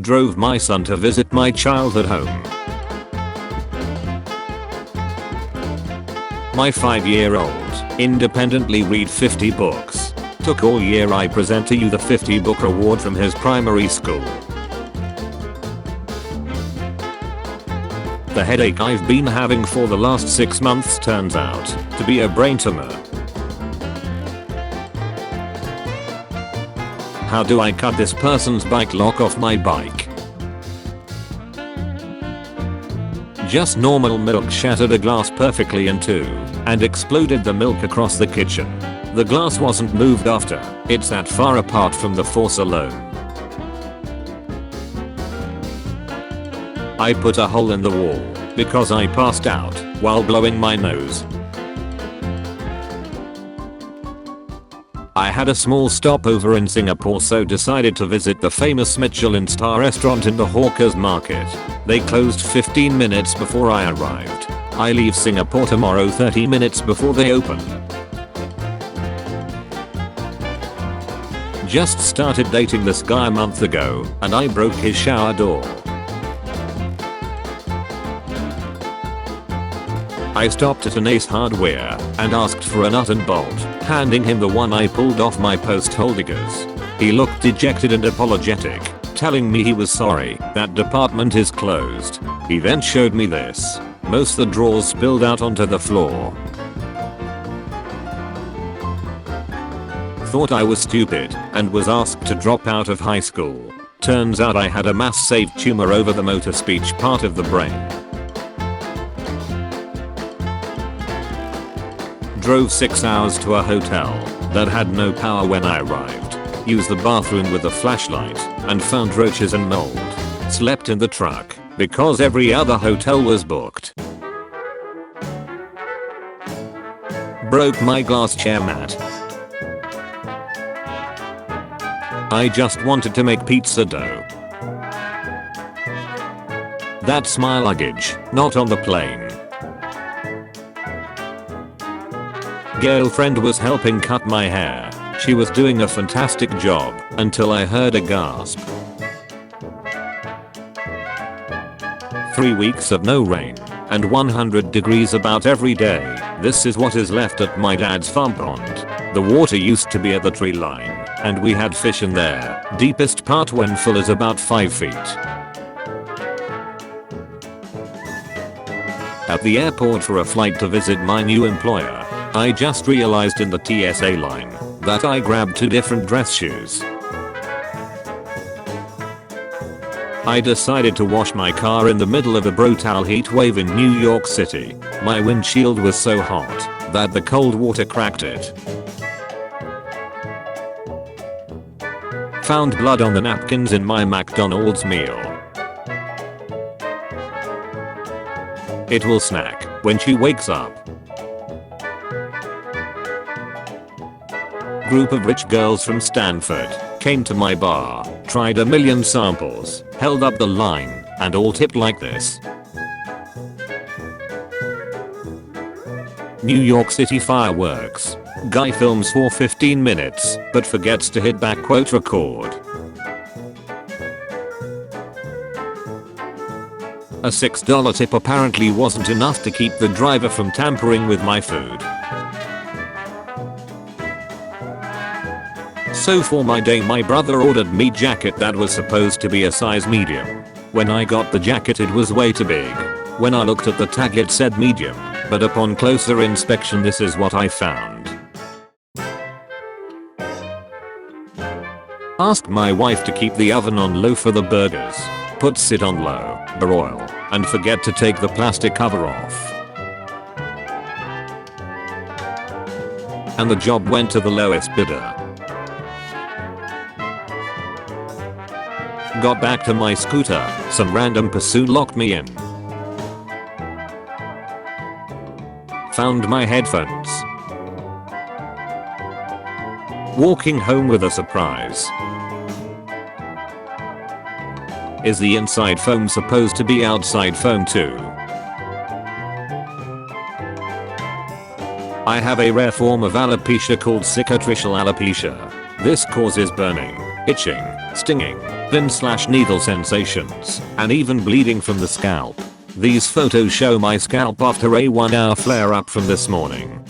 Drove my son to visit my childhood home. My 5-year-old independently read 50 books. Took all year. I present to you the 50 book award from his primary school. The headache I've been having for the last 6 months turns out to be a brain tumor. How do I cut this person's bike lock off my bike? Just normal milk shattered a glass perfectly in two and exploded the milk across the kitchen. The glass wasn't moved after, it's that far apart from the force alone. I put a hole in the wall because I passed out while blowing my nose. I had a small stopover in Singapore, so decided to visit the famous Michelin-star restaurant in the Hawker's Market. They closed 15 minutes before I arrived. I leave Singapore tomorrow 30 minutes before they open. Just started dating this guy a month ago and I broke his shower door. I stopped at an Ace Hardware and asked for a nut and bolt, handing him the one I pulled off my post hole diggers. He looked dejected and apologetic, telling me he was sorry, that department is closed. He then showed me this. Most of the drawers spilled out onto the floor. Thought I was stupid and was asked to drop out of high school. Turns out I had a massive tumor over the motor speech part of the brain. Drove 6 hours to a hotel that had no power when I arrived. Used the bathroom with a flashlight and found roaches and mold. Slept in the truck because every other hotel was booked. Broke my glass chair mat. I just wanted to make pizza dough. That's my luggage, not on the plane. Girlfriend was helping cut my hair. She was doing a fantastic job until I heard a gasp. 3 weeks of no rain and 100 degrees about every day. This is what is left at my dad's farm pond. The water used to be at the tree line and we had fish in there. Deepest part when full is about 5 feet. At the airport for a flight to visit my new employer, I just realized in the TSA line that I grabbed 2 different dress shoes. I decided to wash my car in the middle of a brutal heat wave in New York City. My windshield was so hot that the cold water cracked it. Found blood on the napkins in my McDonald's meal. It will snack when she wakes up. Group of rich girls from Stanford came to my bar, tried a million samples, held up the line, and all tipped like this. New York City fireworks. Guy films for 15 minutes, but forgets to hit back record. A $6 tip apparently wasn't enough to keep the driver from tampering with my food. So for my day, my brother ordered me jacket that was supposed to be a size medium. When I got the jacket it was way too big. When I looked at the tag it said medium, but upon closer inspection this is what I found. Asked my wife to keep the oven on low for the burgers. Puts it on low, broil, and forget to take the plastic cover off. And the job went to the lowest bidder. Got back to my scooter, some random pursuit locked me in. Found my headphones. Walking home with a surprise. Is the inside foam supposed to be outside foam too? I have a rare form of alopecia called cicatricial alopecia. This causes burning, itching, stinging, pin/needle sensations, and even bleeding from the scalp. These photos show my scalp after a 1-hour flare up from this morning.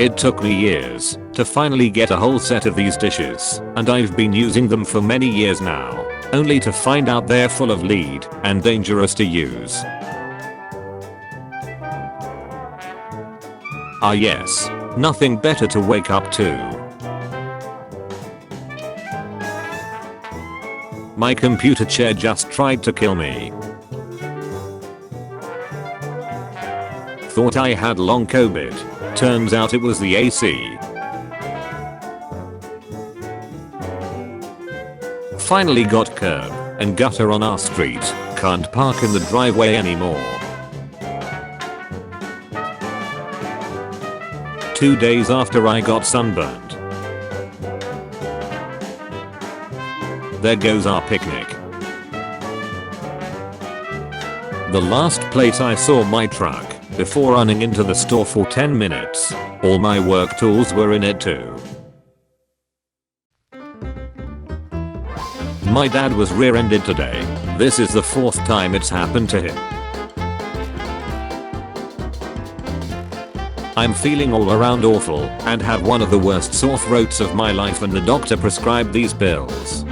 It took me years to finally get a whole set of these dishes, and I've been using them for many years now, only to find out they're full of lead and dangerous to use. Ah yes, nothing better to wake up to. My computer chair just tried to kill me. Thought I had long COVID. Turns out it was the AC. Finally got curb and gutter on our street. Can't park in the driveway anymore. 2 days after I got sunburned. There goes our picnic. The last place I saw my truck before running into the store for 10 minutes. All my work tools were in it too. My dad was rear-ended today. This is the 4th time it's happened to him. I'm feeling all around awful and have one of the worst sore throats of my life, and the doctor prescribed these pills.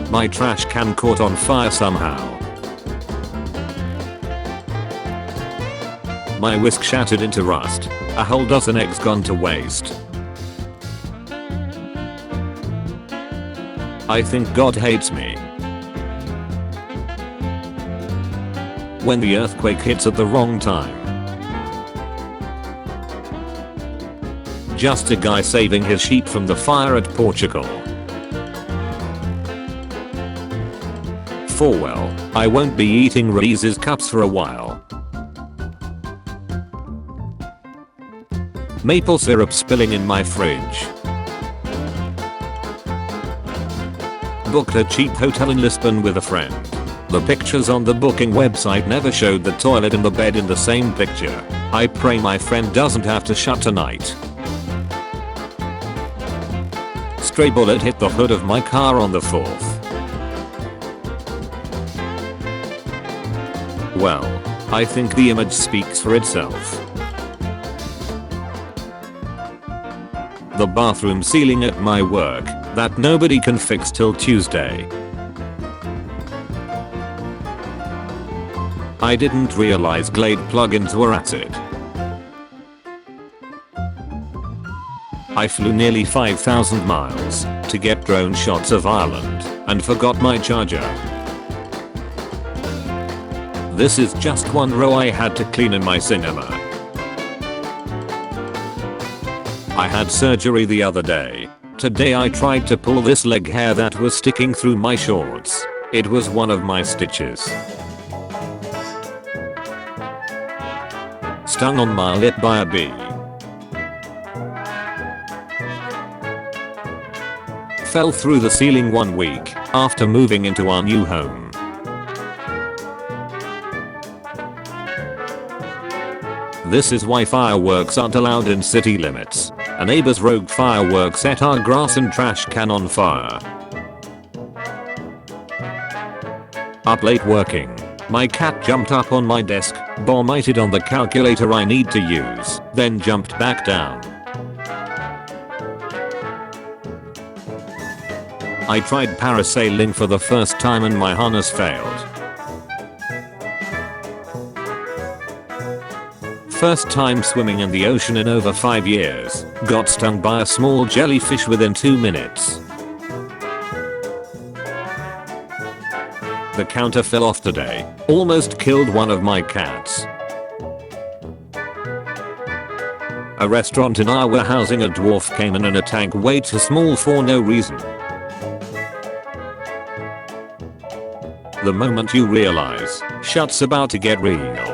My trash can caught on fire somehow. My whisk shattered into rust. A whole dozen eggs gone to waste. I think God hates me. When the earthquake hits at the wrong time. Just a guy saving his sheep from the fire at Portugal. For well, I won't be eating Reese's cups for a while. Maple syrup spilling in my fridge. Booked a cheap hotel in Lisbon with a friend. The pictures on the booking website never showed the toilet and the bed in the same picture. I pray my friend doesn't have to shut tonight. Stray bullet hit the hood of my car on the 4th. Well, I think the image speaks for itself. The bathroom ceiling at my work that nobody can fix till Tuesday. I didn't realize Glade plugins were acid. I flew nearly 5,000 miles to get drone shots of Ireland and forgot my charger. This is just one row I had to clean in my cinema. I had surgery the other day. Today I tried to pull this leg hair that was sticking through my shorts. It was one of my stitches. Stung on my lip by a bee. Fell through the ceiling 1 week after moving into our new home. This is why fireworks aren't allowed in city limits. A neighbor's rogue fireworks set our grass and trash can on fire. Up late working. My cat jumped up on my desk, vomited on the calculator I need to use, then jumped back down. I tried parasailing for the first time and my harness failed. First time swimming in the ocean in over 5 years. Got stung by a small jellyfish within 2 minutes. The counter fell off today. Almost killed one of my cats. A restaurant in our warehousing a dwarf came in a tank way too small for no reason. The moment you realize shit's about to get real.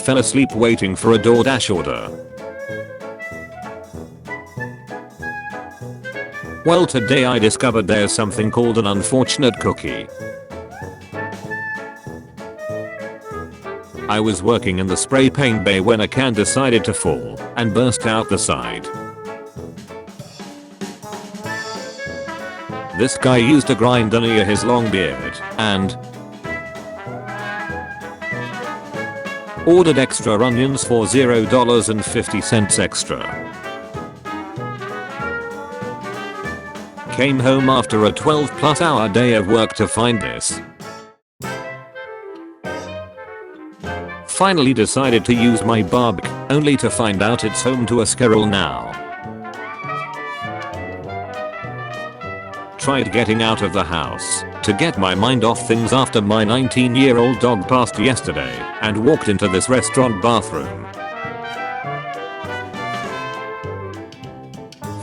Fell asleep waiting for a DoorDash order. Well, today I discovered there's something called an unfortunate cookie. I was working in the spray paint bay when a can decided to fall and burst out the side. This guy used a grinder near his long beard and ordered extra onions for $0.50 extra. Came home after a 12+ hour day of work to find this. Finally decided to use my barbecue, only to find out it's home to a squirrel now. Tried getting out of the house to get my mind off things after my 19-year-old dog passed yesterday and walked into this restaurant bathroom.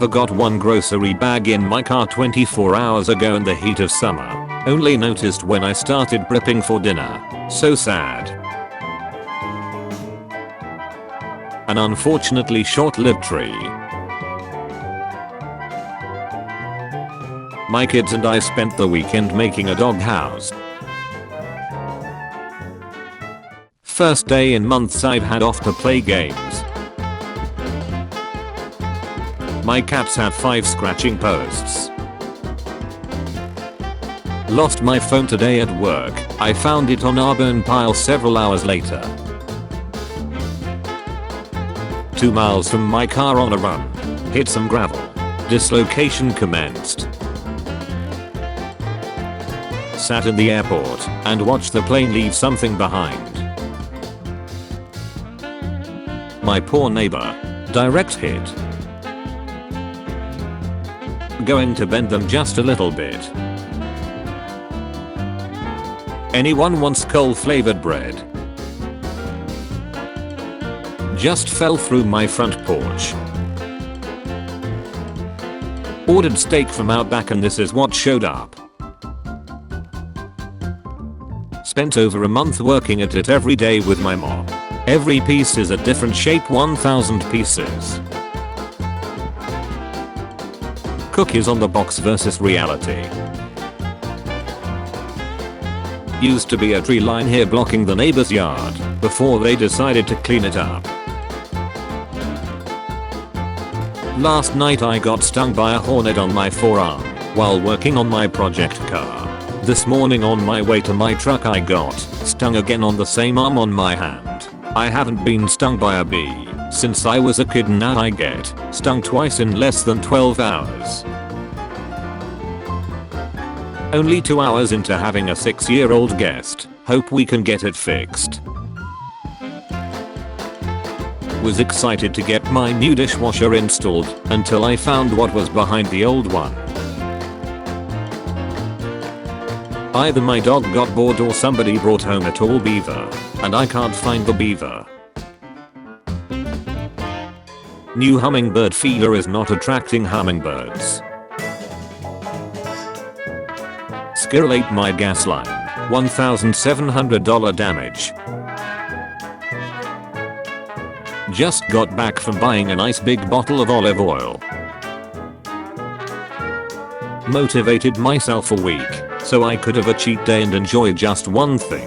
Forgot one grocery bag in my car 24 hours ago in the heat of summer. Only noticed when I started prepping for dinner. So sad. An unfortunately short-lived tree. My kids and I spent the weekend making a dog house. First day in months I've had off to play games. My cats have 5 scratching posts. Lost my phone today at work. I found it on our burn pile several hours later. 2 miles from my car on a run. Hit some gravel. Dislocation commenced. Sat in the airport and watched the plane leave something behind. My poor neighbor. Direct hit. Going to bend them just a little bit. Anyone wants coal-flavored bread? Just fell through my front porch. Ordered steak from Outback and this is what showed up. Spent over a month working at it every day with my mom. Every piece is a different shape, 1,000 pieces. Cookies on the box versus reality. Used to be a tree line here blocking the neighbor's yard before they decided to clean it up. Last night I got stung by a hornet on my forearm while working on my project car. This morning on my way to my truck I got stung again on the same arm on my hand. I haven't been stung by a bee since I was a kid and now I get stung twice in less than 12 hours. Only 2 hours into having a 6-year-old guest. Hope we can get it fixed. Was excited to get my new dishwasher installed until I found what was behind the old one. Either my dog got bored or somebody brought home a tall beaver, and I can't find the beaver. New hummingbird feeder is not attracting hummingbirds. Squirrel ate my gas line. $1,700 damage. Just got back from buying a nice big bottle of olive oil. Motivated myself a week so I could have a cheat day and enjoy just one thing.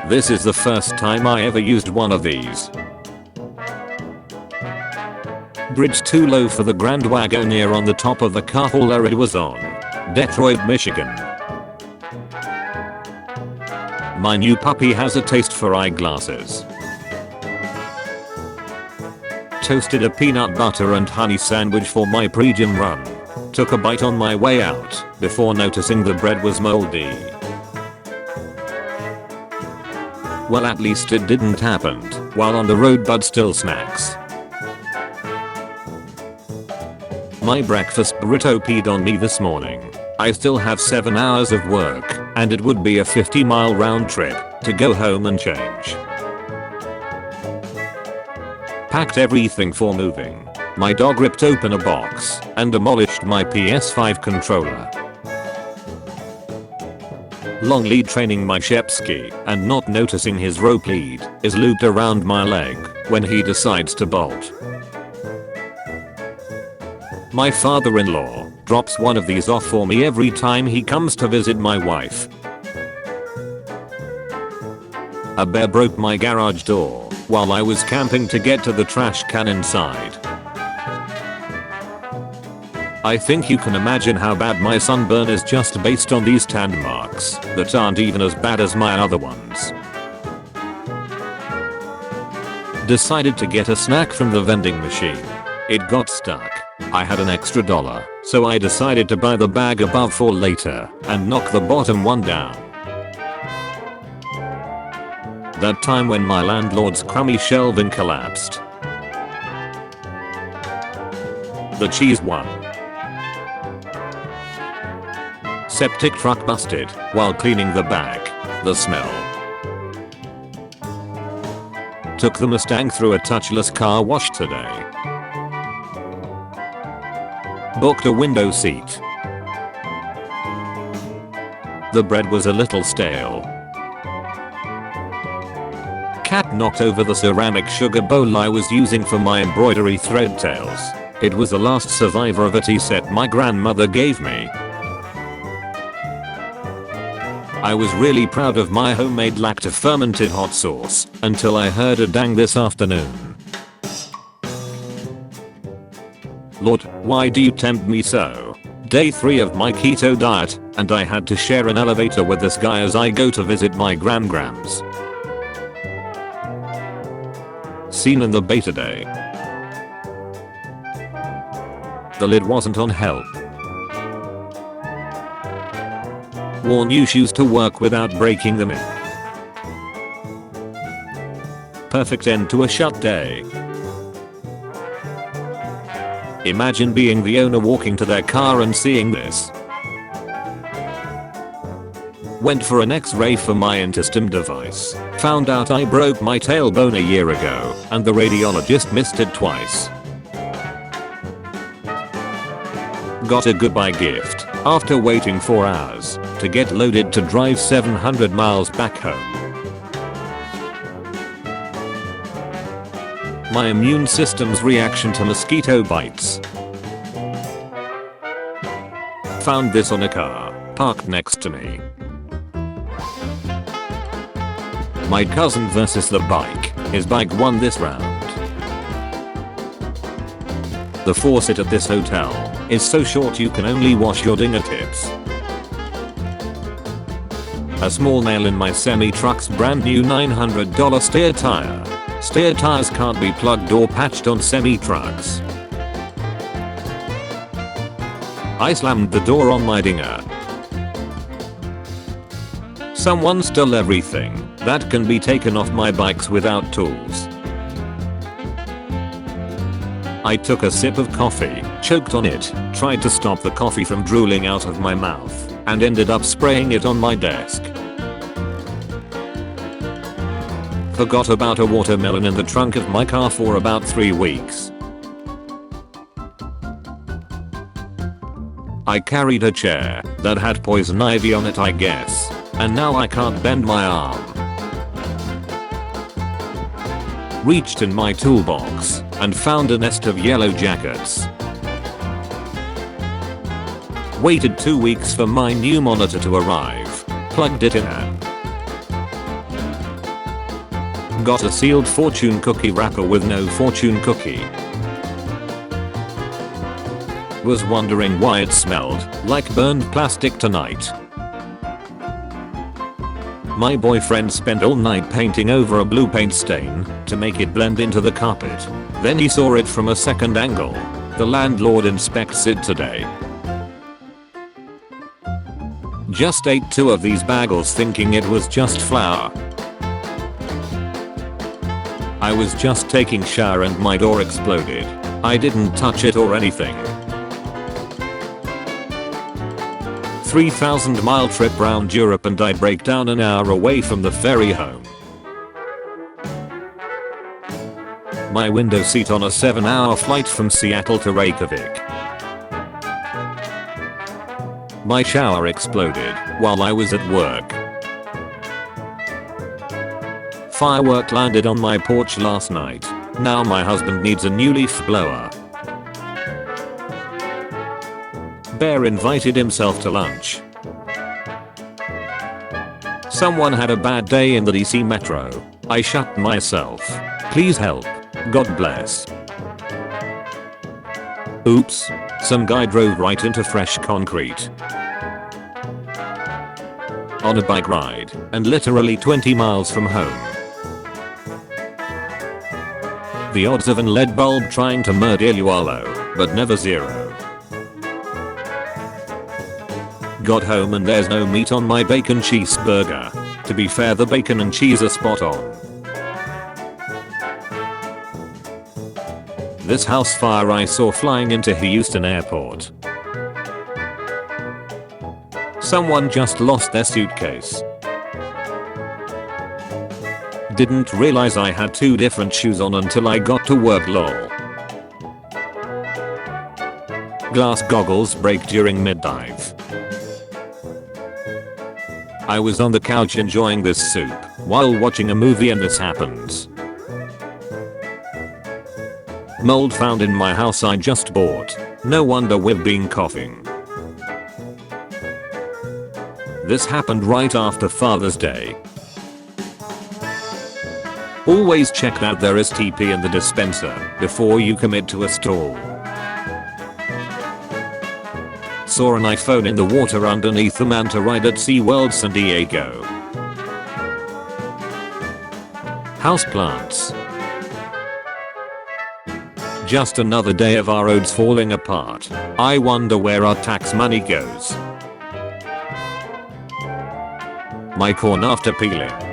This is the first time I ever used one of these. Bridge too low for the Grand Wagoneer on the top of the car hauler it was on. Detroit, Michigan. My new puppy has a taste for eyeglasses. Toasted a peanut butter and honey sandwich for my pre-gym run. Took a bite on my way out before noticing the bread was moldy. Well, at least it didn't happen while on the road, but still snacks. My breakfast burrito peed on me this morning. I still have 7 hours of work and it would be a 50-mile round trip to go home and change. Packed everything for moving. My dog ripped open a box and demolished my PS5 controller. Long lead training my Shepsky and not noticing his rope lead is looped around my leg when he decides to bolt. My father-in-law drops one of these off for me every time he comes to visit my wife. A bear broke my garage door while I was camping to get to the trash can inside. I think you can imagine how bad my sunburn is just based on these tan marks that aren't even as bad as my other ones. Decided to get a snack from the vending machine. It got stuck. I had an extra $1, so I decided to buy the bag above for later and knock the bottom one down. That time when my landlord's crummy shelving collapsed. The cheese won. Septic truck busted while cleaning the back. The smell. Took the Mustang through a touchless car wash today. Booked a window seat. The bread was a little stale. Cat knocked over the ceramic sugar bowl I was using for my embroidery thread tails. It was the last survivor of a tea set my grandmother gave me. I was really proud of my homemade lacto-fermented hot sauce until I heard a dang this afternoon. Lord, why do you tempt me so? Day 3 of my keto diet, and I had to share an elevator with this guy as I go to visit my grams. Seen in the beta day. The lid wasn't on help. Wore new shoes to work without breaking them in. Perfect end to a shut day. Imagine being the owner walking to their car and seeing this. Went for an x-ray for my intestine device. Found out I broke my tailbone a year ago and the radiologist missed it twice. Got a goodbye gift after waiting 4 hours to get loaded to drive 700 miles back home. My immune system's reaction to mosquito bites. Found this on a car parked next to me. My cousin versus the bike. His bike won this round. The faucet at this hotel is so short you can only wash your fingertips. A small nail in my semi-truck's brand new $900 steer tire. Steer tires can't be plugged or patched on semi-trucks. I slammed the door on my dinger. Someone stole everything that can be taken off my bikes without tools. I took a sip of coffee, choked on it, tried to stop the coffee from drooling out of my mouth, and ended up spraying it on my desk. Forgot about a watermelon in the trunk of my car for about 3 weeks. I carried a chair that had poison ivy on it I guess, and now I can't bend my arm. Reached in my toolbox and found a nest of yellow jackets. Waited 2 weeks for my new monitor to arrive. Plugged it in and got a sealed fortune cookie wrapper with no fortune cookie. Was wondering why it smelled like burned plastic tonight. My boyfriend spent all night painting over a blue paint stain to make it blend into the carpet. Then he saw it from a second angle. The landlord inspects it today. Just ate 2 of these bagels thinking it was just flour. I was just taking shower and my door exploded. I didn't touch it or anything. 3,000-mile trip round Europe and I break down an hour away from the ferry home. My window seat on a 7-hour flight from Seattle to Reykjavik. My shower exploded while I was at work. Firework landed on my porch last night. Now my husband needs a new leaf blower. Bear invited himself to lunch. Someone had a bad day in the DC metro. I shut myself. Please help. God bless. Oops. Some guy drove right into fresh concrete on a bike ride and literally 20 miles from home. The odds of an LED bulb trying to murder you are low, but never zero. Got home and there's no meat on my bacon cheeseburger. To be fair, the bacon and cheese are spot on. This house fire I saw flying into Houston airport. Someone just lost their suitcase. Didn't realize I had 2 different shoes on until I got to work, lol. Glass goggles break during mid-dive. I was on the couch enjoying this soup while watching a movie and this happens. Mold found in my house I just bought. No wonder we've been coughing. This happened right after Father's Day. Always check that there is TP in the dispenser before you commit to a stall. Saw an iPhone in the water underneath the manta ride at SeaWorld San Diego. Houseplants. Just another day of our roads falling apart. I wonder where our tax money goes. My corn after peeling.